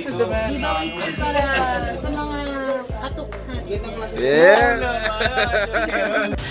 Giveaway sir para sa mga katuks natin.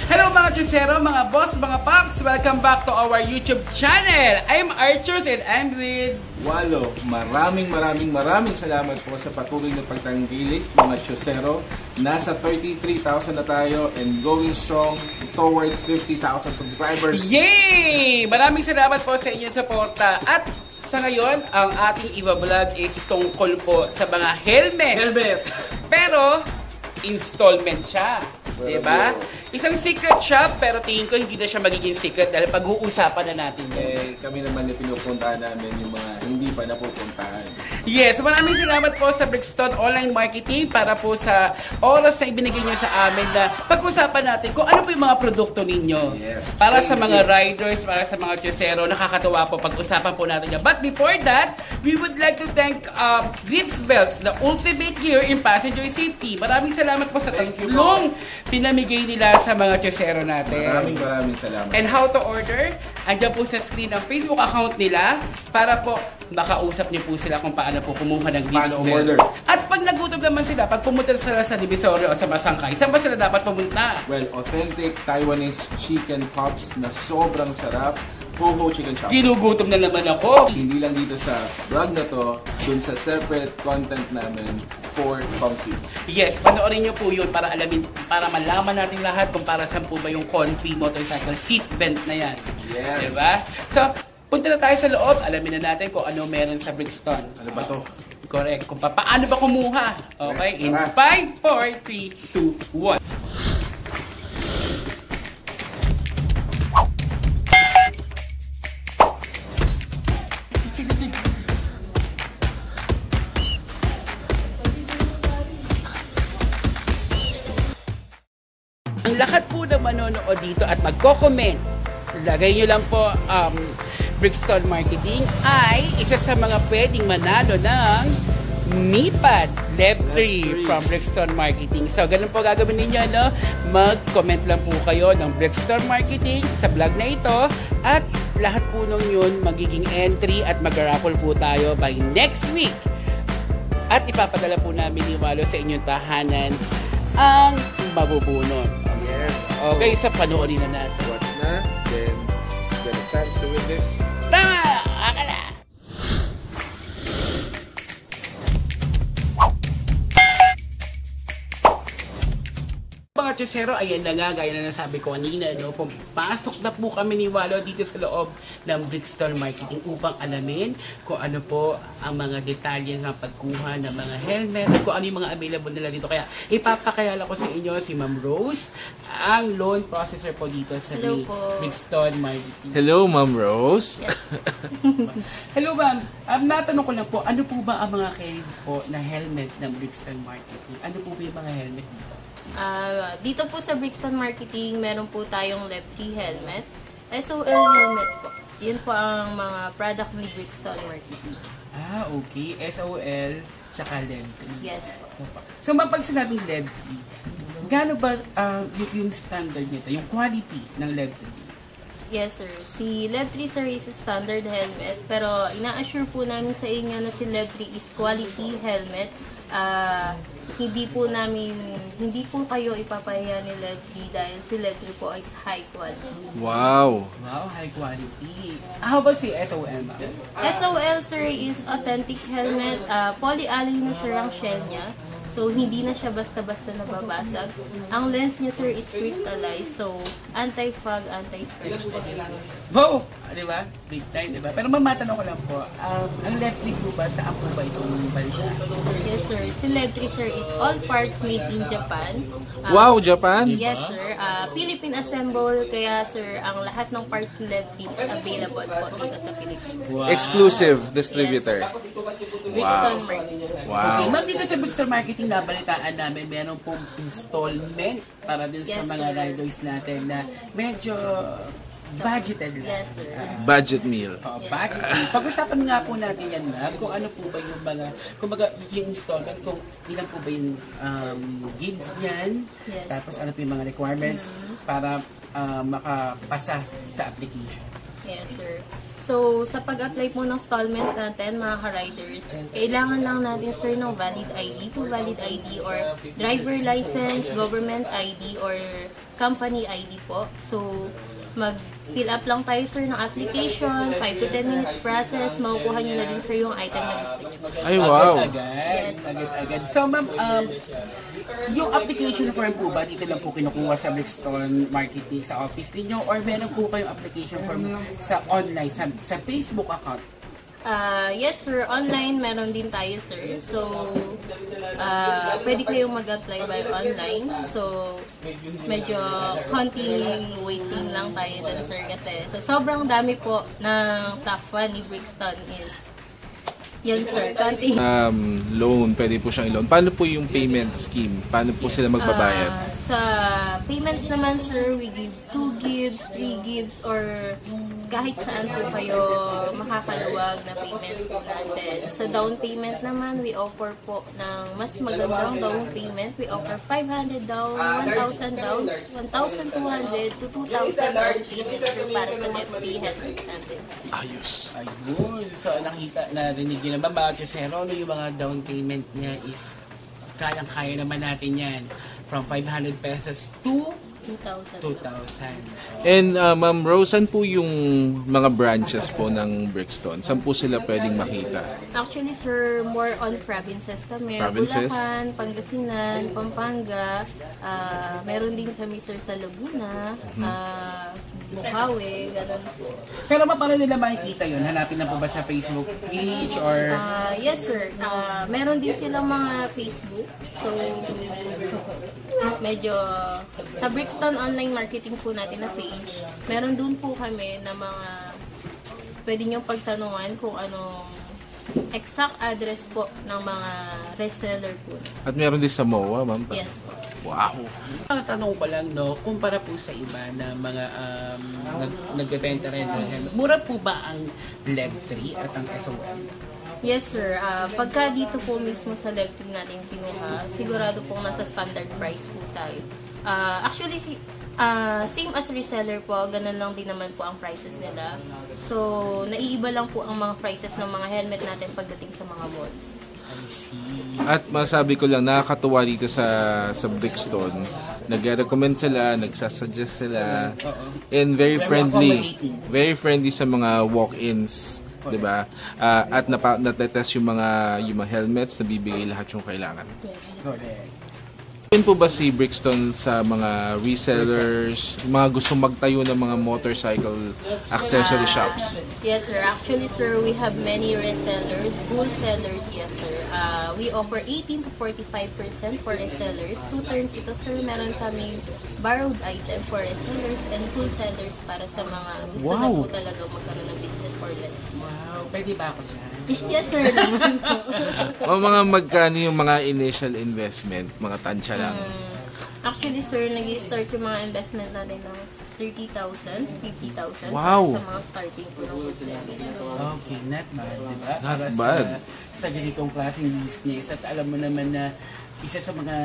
Hello mga Chusero, mga boss, mga paps! Welcome back to our YouTube channel! I'm Archus and I'm with Walo. Maraming salamat po sa patuloy na pagtanggilik mga Chusero. Nasa 33,000 na tayo and going strong towards 50,000 subscribers. Yay! Maraming salamat po sa inyong suporta. At sa ngayon, ang ating iba-vlog is tungkol po sa mga helmet. Pero, installment siya. Diba? Isang secret shop, pero tingin ko hindi na siya magiging secret dahil pag-uusapan na natin yun. Kami naman na pinupuntahan namin yung mga hindi pa napupuntahan. Yes, maraming salamat po sa Brixton Online Marketing para po sa oras na ibinigay nyo sa amin na pag-usapan natin kung ano po yung mga produkto ninyo. Yes, para sa mga riders, para sa mga Chusero, nakakatawa po pag-usapan po natin yan. But before that, we would like to thank Grips Belts, the ultimate gear in passenger safety. Maraming salamat po sa tatlong pinamigay nila sa mga Chusero natin. Maraming salamat. And how to order? Andiyan po sa screen ang Facebook account nila para po makausap niyo po sila kung paano po kumuha ng Grips Belts. At pag nagutom naman sila, pag pumunta sila sa Divisoria o sa Masangkay, saan ba sila dapat pumunta? Well, authentic Taiwanese chicken pops na sobrang sarap. Poho Chicken Chops. Ginugutom na naman ako. Hindi lang dito sa vlog na to, dun sa separate content namin for Comfy. Yes, panoorin nyo po yun para alamin, para malaman natin lahat kung para saan po ba yung Comfy motorcycle seat belt na yan. Yes. Diba? So, punta na tayo sa loob, alamin na natin kung ano meron sa Brixton. Ano ba to? Correct. Kung paano ba kumuha. Okay? In 5, 4, 3, 2, 1. Ang lahat po na manonood dito at magko-comment, lagay nyo lang po Brixton Marketing ay isa sa mga pwedeng manalo ng MiPad Lev 3 from Brixton Marketing. So, ganun po gagawin ninyo, no? Mag-comment lang po kayo ng Brixton Marketing sa vlog na ito at lahat po nung yun magiging entry at mag-raffle po tayo by next week. At ipapadala po namin ni Walo sa inyong tahanan ang mabubunot. Yes. Okay, so panoorin na natin. Watch na, then get a chance to win this. Tama! Akala! Mga Chusero, ayan na nga, gaya na nasabi ko kanina, no? Pumasok na po kami ni Walo dito sa loob ng Brixton Marketing upang alamin kung ano po ang mga detalye ng pagkuha ng mga helmet at kung ano yung mga available nila dito. Kaya ipapakilala ko sa inyo si Ma'am Rose, ang loan processor po dito sa Brixton Marketing. Hello, Ma'am Rose. Yes. Hello, Ma'am. Natanong ko lang po, ano po ba ang mga carry po na helmet ng Brixton Marketing? Ano po ba yung mga helmet dito? Dito po sa Brixton Marketing, meron po tayong Lefty helmet, SOL helmet po. Yun po ang mga product ni Brixton Marketing. Okay. SOL, tsaka Lefty. Yes po. So, pag sinabing Lefty, gaano ba yung standard nito, yung quality ng Lefty? Yes, sir. Si Lev3, sir, is a standard helmet. Pero, ina-assure po namin sa inyo na si Lev3 is quality helmet. Hindi po kayo ipapahiya ni Lev3 dahil si Lev3 po is high quality. Wow! Wow, high quality. How about si SOL, ma'am? SOL, sir, is authentic helmet. Polyalloy na, sir, ang shell niya. So, hindi na siya basta-basta nababasag. Ang lens niya, sir, is crystallized. So, anti-fog, anti-scratch na din. Wow! Di ba? Big time, di ba? Pero mamatanong ko lang po, ang Lev3 po ba, saan po ba itong bansa? Yes, sir. Si Lev3, sir, is all parts made in Japan. Wow, Japan? Yes, sir. Philippine assemble. Kaya, sir, ang lahat ng parts ni Lev3 is available po dito sa Philippines. Wow. Exclusive distributor. Yes, Brixton Marketing. Wow. Okay, ma'am, dito sa Brixton Marketing, nabalitaan namin, meron pong installment para din sa mga riders natin na medyo budgeted lang. Yes, sir. Budget meal. Budget. Pag-usapan nga po natin yan, ma'am, kung ano po ba yung mga, yung installment, kung ilan po ba yung gigs niyan, Yes. tapos ano po yung mga requirements para makapasa sa application. Yes, sir. So, So, sa pag-apply po ng installment natin, mga ka-riders, kailangan lang natin, sir, ng valid ID, full valid ID, or driver license, government ID, or company ID po. So, mag-fill up lang tayo, sir, ng application, 5 to 10 minutes process, makukuha nyo na din, sir, yung item na gusto nyo. Ay, wow! Yes. Agad. So, ma'am, yung application form po ba, dito lang po kinukuha sa Brixton Marketing sa office niyo or meron po kayong application form sa online, sa Facebook account? Yes, sir. Online, meron din tayo, sir. So, pwede kayong mag-apply by online. So, medyo konting waiting lang tayo dun, sir. Kasi sobrang dami po ng top 1 ni Brixton is yan, sir. Konting Loan, pwede po siyang i-loan. Paano po yung payment scheme? Paano po sila magbabayad? Sa payments naman, sir, we give 2 gives, 3 gives, or kahit saan po kayo makakaluwag na payment po natin. Sa down payment naman, we offer po ng mas magandang down payment. We offer 500 down, 1,000 down, 1,200 to 2,000 down payment, sir, para sa lefty helmet natin. Ayos. Ayun. So, nakita, narinig yun naman ba, Chusero, ano yung mga down payment niya is kayang-kaya naman natin yan. From 500 pesos to 2,000. And Ma'am Rose, saan po yung mga branches po ng Brixton? Saan po sila pwedeng makita? Actually, sir, more on provinces kami. Provinces? Bulacan, Pangasinan, Pampanga. Meron din kami, sir, sa Laguna, Bukawi, ganun po. Pero paano nila makikita yun? Hanapin na po ba sa Facebook page or... Yes, sir. Meron din silang mga Facebook. So, medyo sa Brixton Online Marketing po natin na page, meron dun po kami na mga pwede nyo pagtanungan kung anong exact address po ng mga reseller po. At meron din sa MOA, ma'am? Yes po. Wow! Ang tanong ko lang, no, kumpara po sa iba na mga nagbebenta rin ng helmet, mura po ba ang Lev 3 at ang SOM? Yes, sir. Pagka dito po mismo sa Lev 3 natin kinuha, sigurado pong nasa standard price po tayo. Actually, same as reseller po, ganun lang din naman po ang prices nila. So, naiiba lang po ang mga prices ng mga helmet natin pagdating sa mga malls. I see. At masabi ko lang, nakakatuwa dito sa Brixton. Nag-recommend sila, nagsasuggest sila, and very friendly. Very friendly sa mga walk-ins. Diba? At natetest yung mga helmets, nabibigay lahat yung kailangan. Correct. Yun po ba si Brixton sa mga resellers, mga gustong magtayo ng mga motorcycle accessory shops? Yes, sir. Actually, sir, we have many resellers, wholesalers, yes, sir. We offer 18 to 45% for resellers. 2 terms ito, sir. Meron kami borrowed item for resellers and wholesalers para sa mga gusto na po talaga magkaroon ng business for life. Wow, pwede ba ako dyan? Yes, sir. Naman po. O mga magkano yung mga initial investment? Mga tansya lang? Actually, sir, nag-start yung mga investment natin ng 30,000, 50,000 Wow. sa mga starting po ng wholesale. Okay, not bad, diba? Not Para bad. Sa ganitong klaseng business at alam mo naman na isa sa mga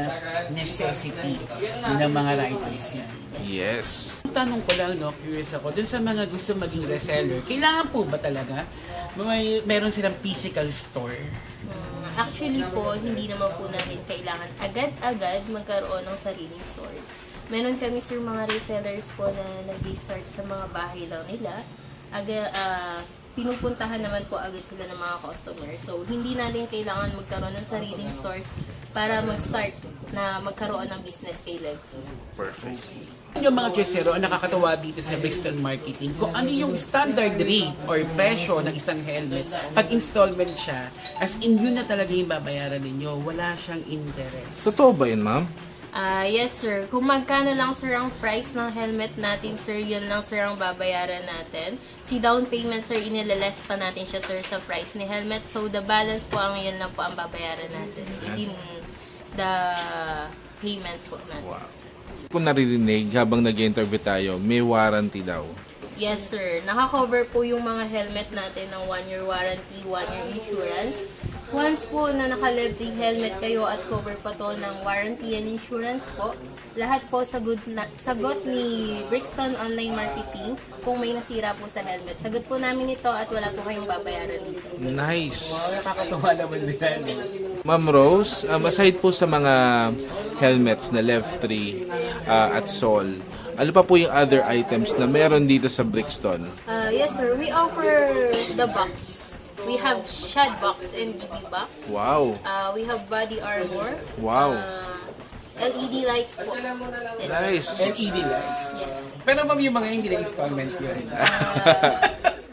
necessity ng mga riders yan. Yes. Tanong ko lang, no, curious ako, dun sa mga gusto maging reseller, kailangan po ba talaga meron silang physical store? Actually po, hindi naman po natin kailangan agad-agad magkaroon ng sariling stores. Meron kami, sir, mga resellers po na nag-start sa mga bahay lang nila. Pinupuntahan naman po agad sila ng mga customers. So, hindi natin kailangan magkaroon ng sariling stores para mag-start na magkaroon ng business kay Lev. Perfect. Yung mga Chusero, ang nakakatawa dito sa Brixton Marketing, kung ano yung standard rate or presyo ng isang helmet, pag installment siya, as in yun na talaga yung babayaran ninyo, wala siyang interest. Totoo ba yun, ma'am? Yes, sir. Kung magkano lang, sir, ang price ng helmet natin, sir, yun lang, sir, ang babayaran natin. Si down payment, sir, inilales pa natin siya, sir, sa price ni helmet. So, the balance po, ang yun lang po ang babayaran natin. Within the payment po natin. Wow. Kung naririnig habang nag-interview tayo, may warranty daw. Yes, sir. Naka-cover po yung mga helmet natin ng 1-year warranty, 1-year insurance. Once po na naka-livery helmet kayo at cover pa to ng warranty and insurance po, lahat po sagot ni Brixton Online Marketing kung may nasira po sa helmet. Sagot po namin ito at wala po kayong babayaran dito. Nice. Wow, nakakatuwa naman din. Ma'am Rose, aside po sa mga helmets na Lev 3 at Sol, ano pa po yung other items na meron dito sa Brixton? Yes sir, we offer the box. We have Shad box and GB box. Wow. We have body armor. Wow. LED lights po. Yes. Nice. LED lights. Yes. Pero ma'am, yung mga hindi na installment yun.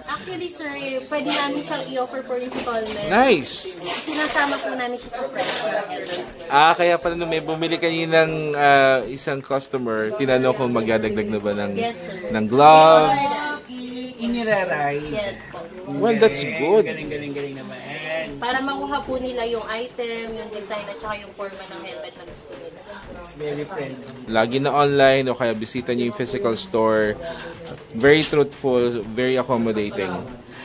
Actually sir, pwede namin siyang i-offer for installment. Nice. Sinasama po namin siya sa price ng helmet. Kaya pala nung may bumili kaninang isang customer, tinanong kung magdadagdag na ba ng, Yes, sir. ng gloves. Iniraray. Yes po. Well, that's good. Galing naman. Para makuha po nila yung item, yung design, at saka yung forma ng helmet na gusto nila. It's very friendly. Lagi na online o kaya bisita nyo yung physical store. Very truthful, very accommodating.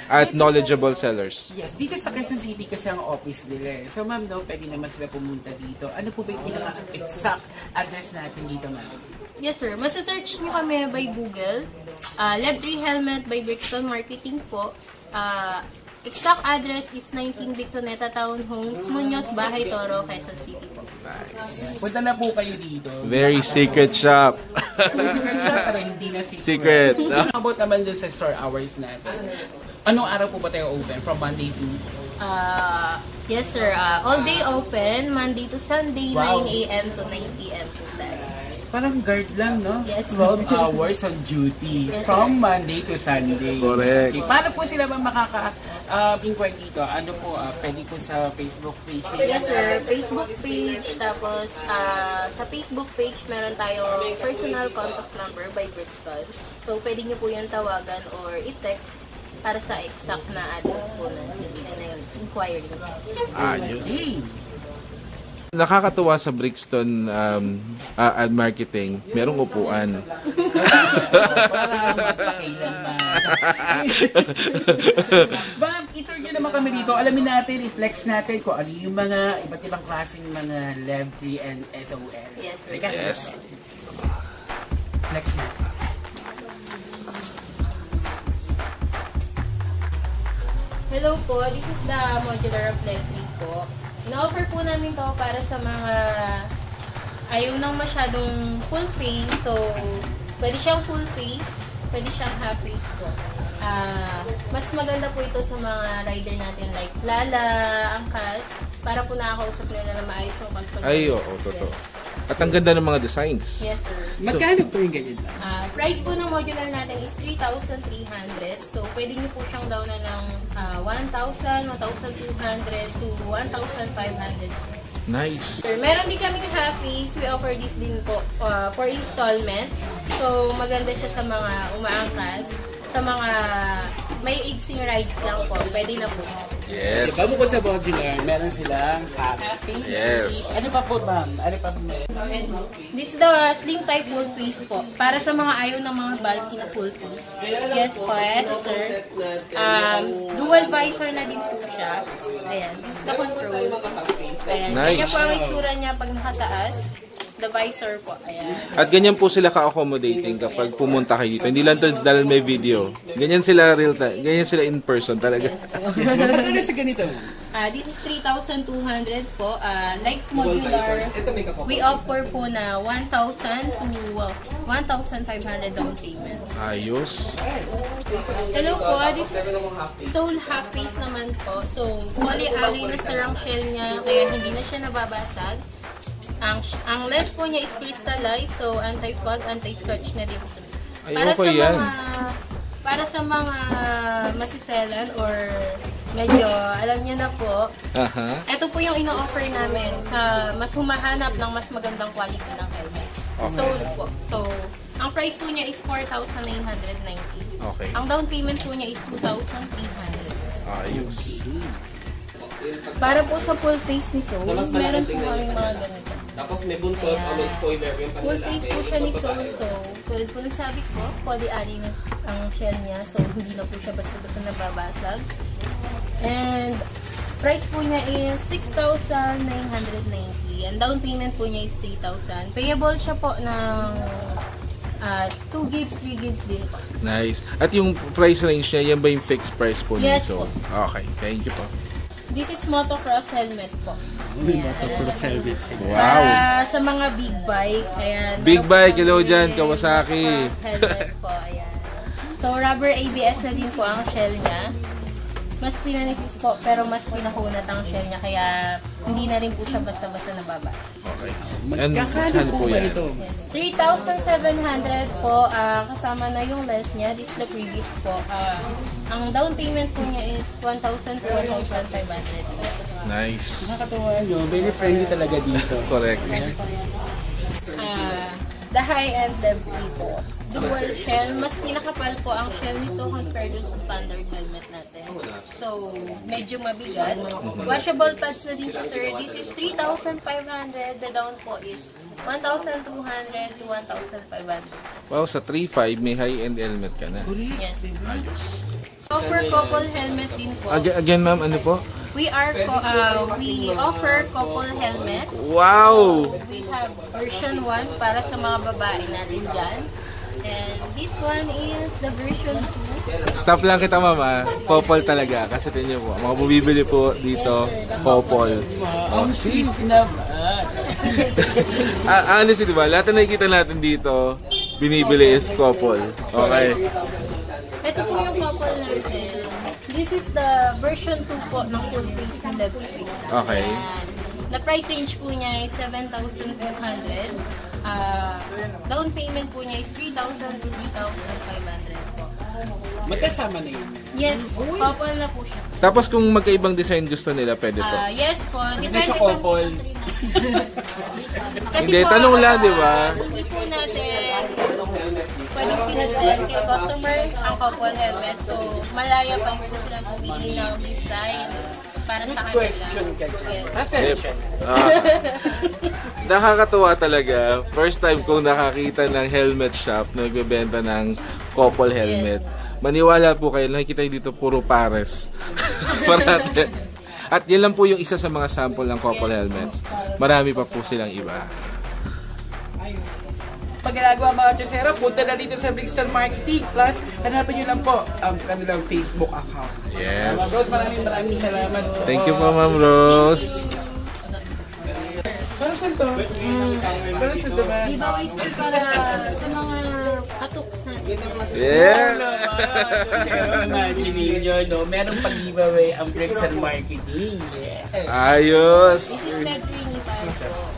At knowledgeable sellers. Yes, dito sa Quezon City kasi ang office nila. So ma'am, no, pwede naman sila pumunta dito. Ano po ba yung pinaka-exact address natin dito, ma'am? Yes sir, masasearch nyo kami by Google. Lev 3 Helmet by Brixton Marketing po. Exact address is 19 Victoneta Townhomes, Muñoz, Bahay Toro, Quezon City po. Nice. Punta na po kayo dito. Very secret shop. Secret siya, pero hindi na Secret. About naman dun sa store hours natin. Anong araw po ba tayo open? From Monday to? Yes sir, all day open, Monday to Sunday, Wow. 9 a.m. to 9 p.m. po tayo. Parang guard lang, no? Yes. 12 hours on duty. Yes, From Monday to Sunday. Correct. Okay. Paano po sila ba makaka-inquire dito? Ano po, pwede po sa Facebook page? Yes sir, Facebook page, tapos sa Facebook page meron tayong personal contact number by Brixton. So pwede nyo po yung tawagan or i-text para sa exact na address po na yung inquiry. Ayos. Hey! Nakakatuwa sa Brixton ad marketing, merong upuan. Para magpakailanman. Ma'am, i-tour nyo naman kami dito. Alamin natin, i-flex natin kung ano yung mga iba't ibang klaseng mga Lev 3 and SOL. Yes sir. Yes. Flex natin. Hello po, this is the modular of Lev 3 po. Na-offer po namin to para sa mga ayaw nang masyadong full face. So, pwede siyang full face, pwede siyang half face po. Mas maganda po ito sa mga rider natin like Lala, Angkas, para po nakakausap nila na maayos yung customer. Ay, oo, totoo. At ang ganda ng mga designs. Yes sir. Magkano po yung ganyan lang? Price po ng modular natin is 3,300. So, pwede niyo po siyang downan ng 1,000, 1,200 to 1,500. Nice. Sir, meron din kami half face. We offer this din po for installment. So, maganda siya sa mga umaangkas. Sa mga may igsing rides lang po. Pwede na po. Yes. Bago po sa modular, meron silang happy. Yes. Ano pa po, ma'am? Ano pa po? And this is the slim type full face po. Para sa mga ayaw ng mga bulky na full face. Yes po, eto sir. Dual visor na din po siya. Ayan, this is the control. Ayan, Nice. ganyan po ang itsura niya pag nakataas. The visor po, ayan. At ganyan po sila ka-accommodating kapag pumunta kayo dito. Hindi lang to dahil may video. Ganyan sila real time. Ganyan sila in person talaga. Magkano sa ganito? This is 3,200 po. Like modular, we offer po na 1,000 to 1,500 down payment. Ayos. Hello po, this is Soul half face naman po. So, poly-alloy na sarang shell niya, kaya hindi na siya nababasag. Ang lens po niya is crystallized, so anti-fog, anti-scratch na din. Ay, okay yan. Para sa mga masiselan or medyo alam niyo na po, ito po yung ino-offer namin sa mas humahanap ng mas magandang quality ng helmet. Okay. Soul po. So, ang price po niya is 4,990. Okay. Ang down payment po niya is 2,300. Ayos. Para po sa full face ni Soul, meron po kaming mga ganito. Tapos may buntot o may spoiler yung Full face po siya ni Soul, so tulad po ng sabi ko, poly-alloy na ang shell niya, so hindi na po siya basta-basta nababasag. And Price po niya is 6,990. Ang down payment po niya is 3,000. Payable siya po ng 2 gigs, 3 gigs din po. Nice. At yung price range niya, yan ba yung fixed price po Yes nito? po. Okay, thank you po. This is motocross helmet po. May motocross helmet sila. Wow. Para sa mga big bike. Ayan, Big meron po bike, hello kami dyan, Kawasaki. motocross helmet po. Ayan. So, rubber ABS na din po ang shell niya. Mas pinanipis po, pero mas pinahunat ang shell niya. Kaya, hindi na rin po siya basta-basta nababasa. Okay. And Magkakano saan po po ba yan? ito? Yes. 3,700 po. Kasama na yung less niya. This is the previous po. Ang down payment po niya is 1,000 to 1,500. Nice. Nakakatawa nyo, very friendly talaga dito. Correct. The high-end Levree po. Dual shell. Mas pinakapal po ang shell nito compared dun sa standard helmet natin. So, medyo mabigat. Washable pads na din siya, sir. This is 3,500. The down po is 1,200 to 1,500. Wow, sa 3.5 may high-end helmet ka na. Yes. Ayos. Offer couple helmet din po. Again, ma'am, ano po? We offer couple helmet. Wow! We have version 1 para sa mga babae natin dyan. And this one is the version 2. Stop lang kita, mama. Couple talaga. Kasi tingnan po, mga bumibili po dito, couple. Ang sweet naman. Honestly, diba? Lahat na nakikita natin dito, binibili is couple. Okay. Ito po yung couple natin. This is the version 2 po ng full face na Levree. Okay. Ayan. The price range po niya is 7,200. Down payment po niya is 3,000 to 3,500 po. Magkasama na yun. Yes, couple na po siya. Tapos kung magkaibang design gusto nila, pwede po. Yes po. Hindi siya couple. Kasi Hindi, po, tanong lang, di ba? Hindi po natin pwedeng pinagdalan kay customer ang couple helmet. So, malaya pa rin po silang pumili ng design para sa kanila. Question ka dyan. Pasensya. Nakakatuwa talaga. First time kong nakakita ng helmet shop na nagbebenta ng couple helmet. Maniwala po kayo, nakikita nyo dito puro pares. Parate. At yan lang po yung isa sa mga sample ng couple helmets. Marami pa po silang iba. Pag ginagawa mga chosero, punta na dito sa Brixton Marketing. Plus, hanapin nyo lang po ang kanilang Facebook account. Yes. Ma'am Rose, maraming salamat po. Thank you po, Ma'am Rose. Para saan to? Para saan to ba? Giveaways po para sa mga katuks natin. Yeah! Imagine nyo, no? Merong pag-giveaway ang Brixton Marketing. Yes. Ayos! This is Levree ni Paco.